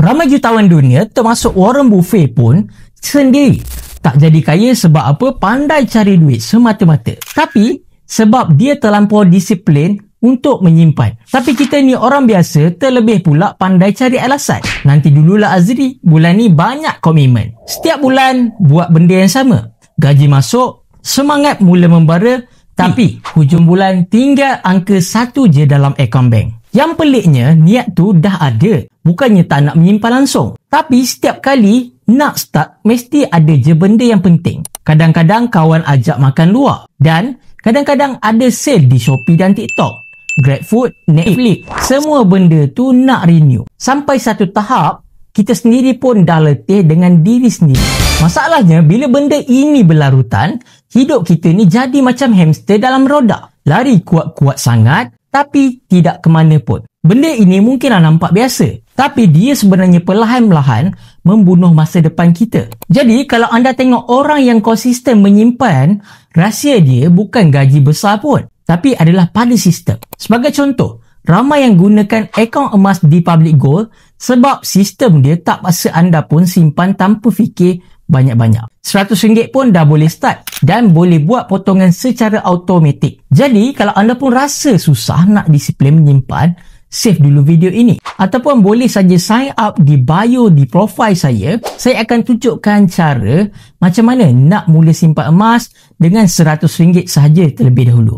Ramai jutawan dunia termasuk Warren Buffett pun sendiri tak jadi kaya sebab apa? Pandai cari duit semata-mata. Tapi sebab dia terlampau disiplin untuk menyimpan. Tapi kita ni orang biasa terlebih pula pandai cari alasan. Nanti dululah Azri, bulan ni banyak komitmen. Setiap bulan buat benda yang sama. Gaji masuk, semangat mula membara, tapi hujung bulan tinggal angka 1 je dalam akaun bank. Yang peliknya, niat tu dah ada. Bukannya tak nak menyimpan langsung. Tapi setiap kali nak start, mesti ada je benda yang penting. Kadang-kadang kawan ajak makan luar. Dan kadang-kadang ada sale di Shopee dan TikTok. GrabFood, Netflix. Semua benda tu nak renew. Sampai satu tahap, kita sendiri pun dah letih dengan diri sendiri. Masalahnya, bila benda ini berlarutan, hidup kita ni jadi macam hamster dalam roda. Lari kuat-kuat sangat, tapi tidak ke mana pun. Benda ini mungkinlah nampak biasa, tapi dia sebenarnya perlahan-lahan membunuh masa depan kita. Jadi, kalau anda tengok orang yang konsisten menyimpan, rahsia dia bukan gaji besar pun, tapi adalah pada sistem. Sebagai contoh, ramai yang gunakan akaun emas di Public Gold sebab sistem dia tak paksa anda pun simpan tanpa fikir banyak-banyak. RM100 pun dah boleh start dan boleh buat potongan secara automatik. Jadi, kalau anda pun rasa susah nak disiplin menyimpan, save dulu video ini. Ataupun boleh saja sign up di bio di profile saya. Saya akan tunjukkan cara macam mana nak mula simpan emas dengan RM100 sahaja terlebih dahulu.